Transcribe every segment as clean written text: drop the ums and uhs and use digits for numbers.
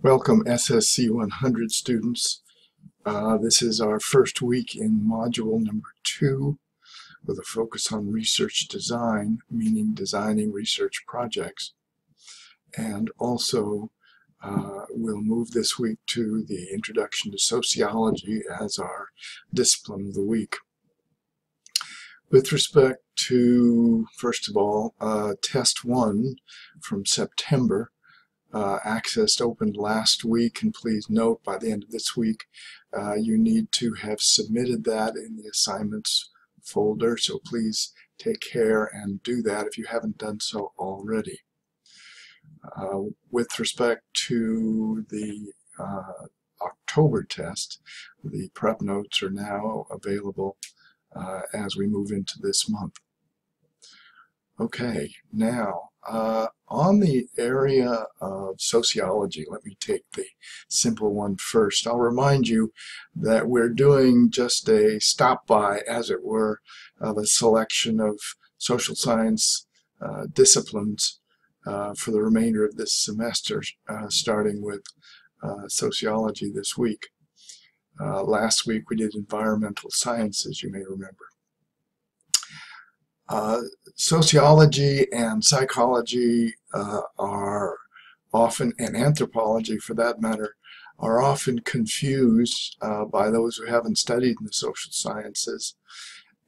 Welcome SSC 100 students. This is our first week in module number 2 with a focus on research design, meaning designing research projects. And also we'll move this week to the introduction to sociology as our discipline of the week. With respect to, first of all, test 1 from September, access opened last week, and please note by the end of this week you need to have submitted that in the assignments folder, so please take care and do that if you haven't done so already. With respect to the October test, the prep notes are now available as we move into this month. Okay, now on the area of sociology, let me take the simple one first. I'll remind you that we're doing just a stop-by, as it were, of a selection of social science disciplines for the remainder of this semester, starting with sociology this week. Last week we did environmental sciences, you may remember. Sociology and psychology are often, and anthropology for that matter, are often confused by those who haven't studied in the social sciences.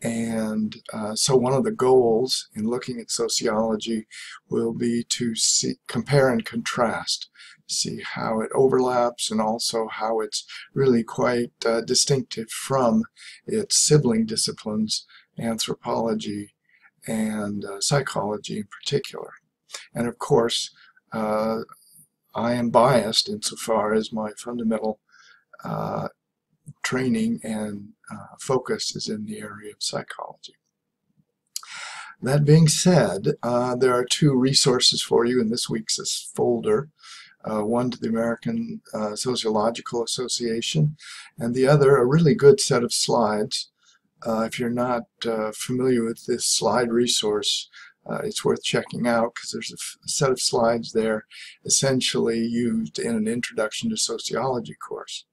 And so one of the goals in looking at sociology will be to compare and contrast, see how it overlaps and also how it's really quite distinctive from its sibling disciplines, anthropology and psychology in particular. And of course, I am biased insofar as my fundamental training and focus is in the area of psychology. That being said, there are two resources for you in this week's folder. One to the American Sociological Association, and the other a really good set of slides. If you're not familiar with this slide resource, it's worth checking out because there's a set of slides there essentially used in an Introduction to Sociology course.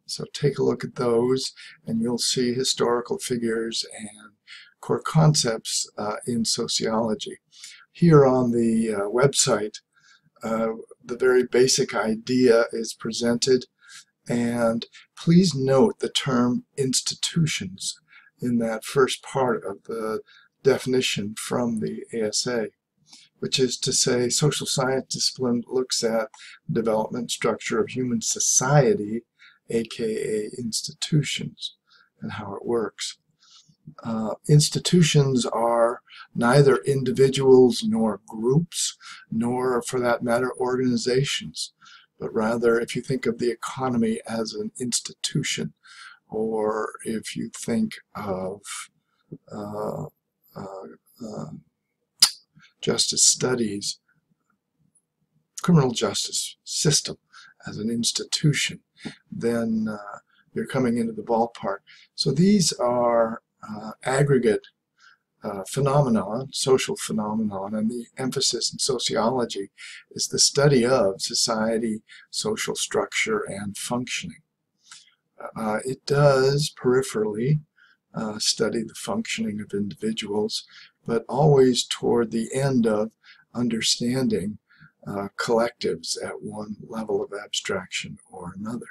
So take a look at those and you'll see historical figures and core concepts in sociology. Here on the website, the very basic idea is presented, and please note the term institutions in that first part of the definition from the ASA, which is to say social science discipline looks at the development structure of human society, aka institutions, and how it works. Institutions are neither individuals nor groups, nor for that matter organizations, but rather if you think of the economy as an institution, or if you think of justice studies, criminal justice system as an institution, then you're coming into the ballpark. So these are aggregate phenomenon, social phenomenon, and the emphasis in sociology is the study of society, social structure, and functioning. It does peripherally study the functioning of individuals, but always toward the end of understanding collectives at one level of abstraction or another.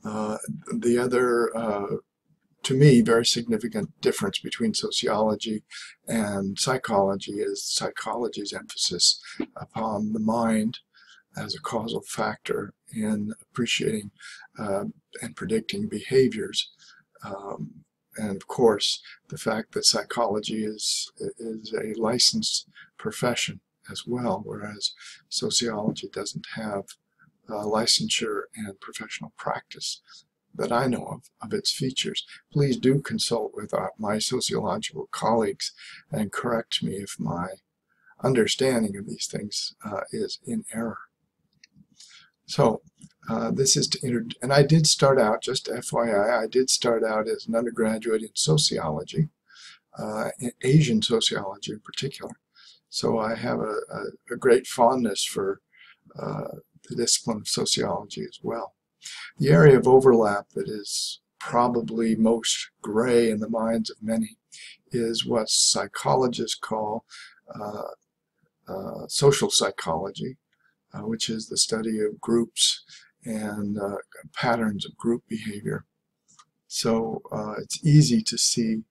The other, to me, very significant difference between sociology and psychology is psychology's emphasis upon the mind as a causal factor in appreciating and predicting behaviors. And of course, the fact that psychology is a licensed profession as well, whereas sociology doesn't have licensure and professional practice that I know of its features. Please do consult with my sociological colleagues and correct me if my understanding of these things is in error. So this is and I did start out, just FYI, I did start out as an undergraduate in sociology, in Asian sociology in particular. So I have a great fondness for the discipline of sociology as well. The area of overlap that is probably most gray in the minds of many is what psychologists call social psychology, which is the study of groups and patterns of group behavior. So it's easy to see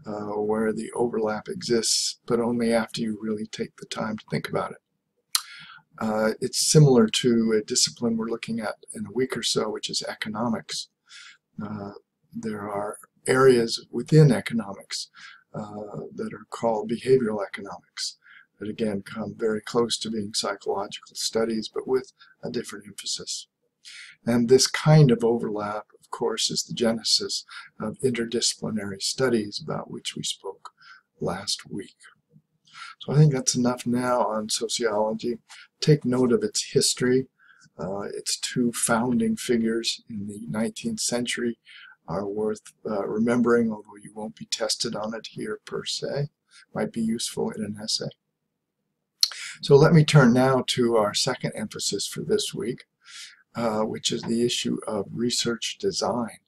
where the overlap exists, but only after you really take the time to think about it. It's similar to a discipline we're looking at in a week or so, which is economics. There are areas within economics that are called behavioral economics that again come very close to being psychological studies, but with a different emphasis. And this kind of overlap, of course, is the genesis of interdisciplinary studies about which we spoke last week. So I think that's enough now on sociology. Take note of its history. Its two founding figures in the 19th century are worth remembering, although you won't be tested on it here per se. Might be useful in an essay. So let me turn now to our second emphasis for this week, which is the issue of research design.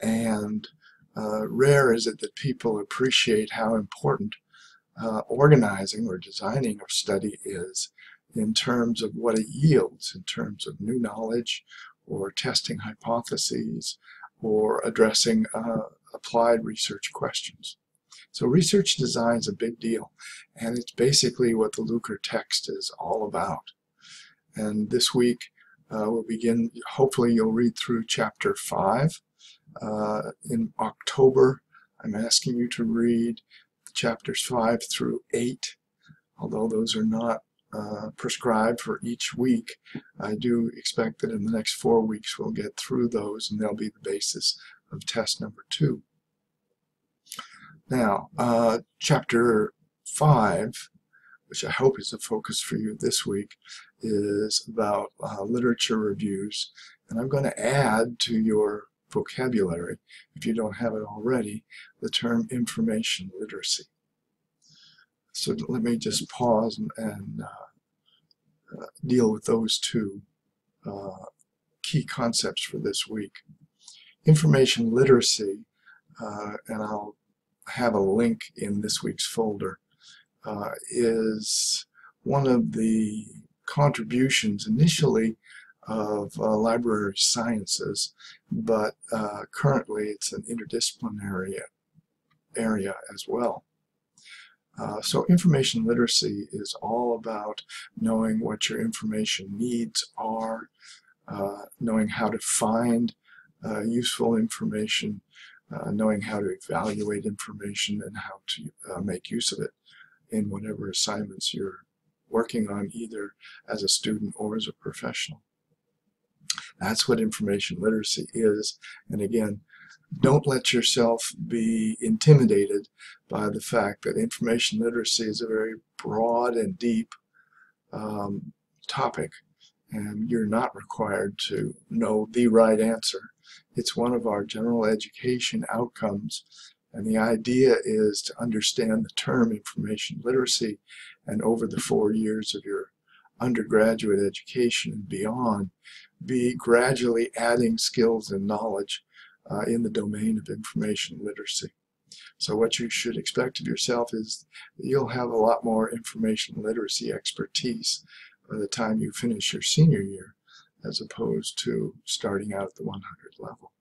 And rare is it that people appreciate how important organizing or designing of study is in terms of what it yields, in terms of new knowledge or testing hypotheses or addressing applied research questions. So research design is a big deal, and it's basically what the Luker text is all about. And this week we'll begin, hopefully you'll read through chapter 5. In October, I'm asking you to read chapters 5 through 8, although those are not prescribed for each week. I do expect that in the next 4 weeks we'll get through those, and they'll be the basis of test number 2. Now, chapter 5, which I hope is a focus for you this week, is about literature reviews, and I'm going to add to your vocabulary, if you don't have it already, the term information literacy. So let me just pause and deal with those two key concepts for this week. Information literacy, and I'll have a link in this week's folder, is one of the contributions initially of library sciences, but currently it's an interdisciplinary area as well. So information literacy is all about knowing what your information needs are, knowing how to find useful information, knowing how to evaluate information and how to make use of it in whatever assignments you're working on, either as a student or as a professional. That's what information literacy is. And again, don't let yourself be intimidated by the fact that information literacy is a very broad and deep topic, and you're not required to know the right answer. It's one of our general education outcomes, and the idea is to understand the term information literacy, and over the 4 years of your undergraduate education and beyond, be gradually adding skills and knowledge in the domain of information literacy. So what you should expect of yourself is that you'll have a lot more information literacy expertise by the time you finish your senior year, as opposed to starting out at the 100 level.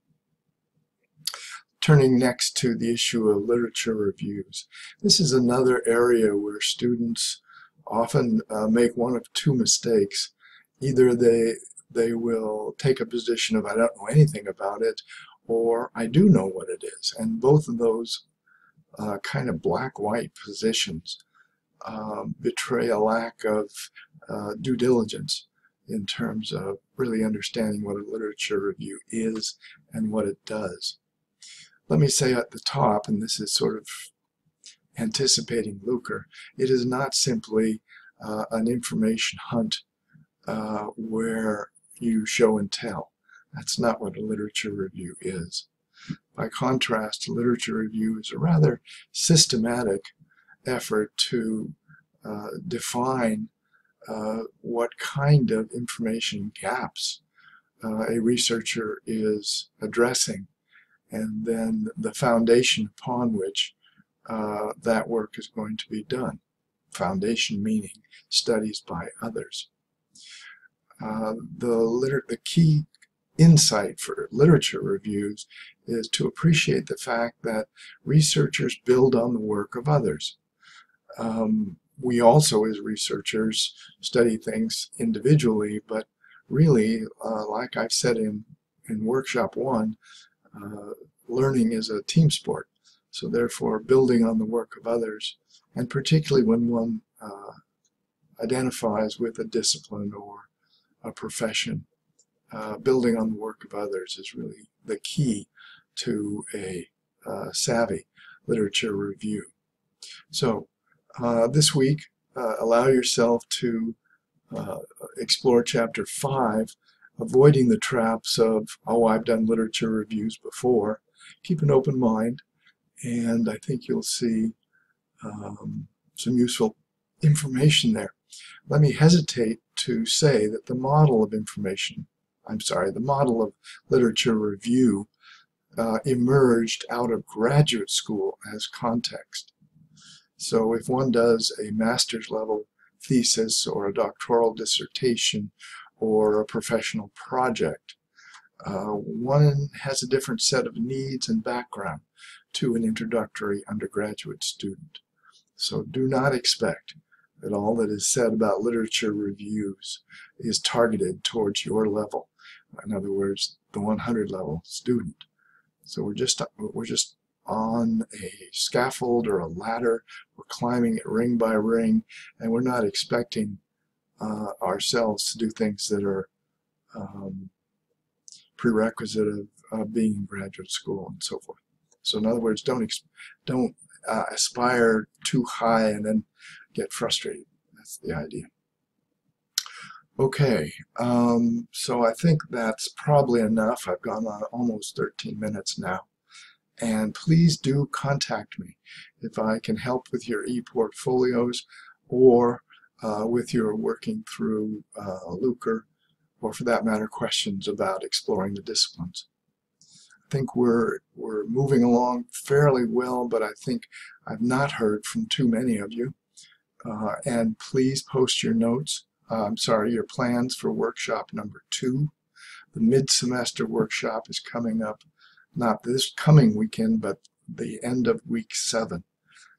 Turning next to the issue of literature reviews. This is another area where students often make one of two mistakes. Either they will take a position of I don't know anything about it, or I do know what it is. And both of those kind of black-white positions betray a lack of due diligence in terms of really understanding what a literature review is and what it does. Let me say at the top, and this is sort of anticipating Luker, it is not simply an information hunt where you show and tell. That's not what a literature review is. By contrast, a literature review is a rather systematic effort to define what kind of information gaps a researcher is addressing, and then the foundation upon which that work is going to be done. Foundation meaning studies by others. The key insight for literature reviews is to appreciate the fact that researchers build on the work of others. We also, as researchers, study things individually, but really, like I've said in Workshop 1, learning is a team sport. So therefore, building on the work of others, and particularly when one identifies with a discipline or a profession, building on the work of others is really the key to a savvy literature review. So this week, allow yourself to explore Chapter 5, avoiding the traps of, oh, I've done literature reviews before. Keep an open mind, and I think you'll see some useful information there. Let me hesitate to say that the model of the model of literature review emerged out of graduate school as context. So if one does a master's level thesis or a doctoral dissertation or a professional project, one has a different set of needs and background to an introductory undergraduate student. So do not expect that all that is said about literature reviews is targeted towards your level. In other words, the 100 level student. So we're just on a scaffold or a ladder. We're climbing it ring by ring, and we're not expecting ourselves to do things that are prerequisite of being in graduate school and so forth. So in other words, don't aspire too high and then get frustrated. That's the idea. Okay, so I think that's probably enough. I've gone on almost 13 minutes now. And please do contact me if I can help with your e-portfolios or with your working through Looker, or for that matter, questions about exploring the disciplines. I think we're moving along fairly well, but I think I've not heard from too many of you. And please post your notes. Your plans for workshop number 2. The mid-semester workshop is coming up, not this coming weekend, but the end of week 7.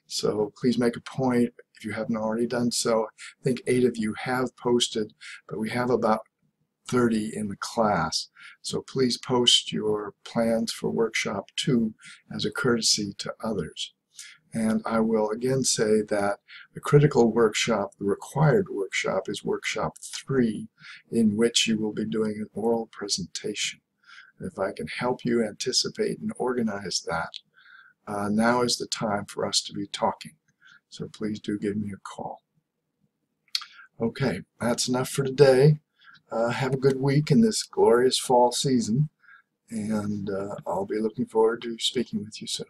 So please make a point if you haven't already done so. I think 8 of you have posted, but we have about 30 in the class. So please post your plans for workshop 2 as a courtesy to others. And I will again say that the critical workshop, the required workshop, is workshop 3, in which you will be doing an oral presentation. If I can help you anticipate and organize that, now is the time for us to be talking. So please do give me a call. Okay, that's enough for today. Have a good week in this glorious fall season, and I'll be looking forward to speaking with you soon.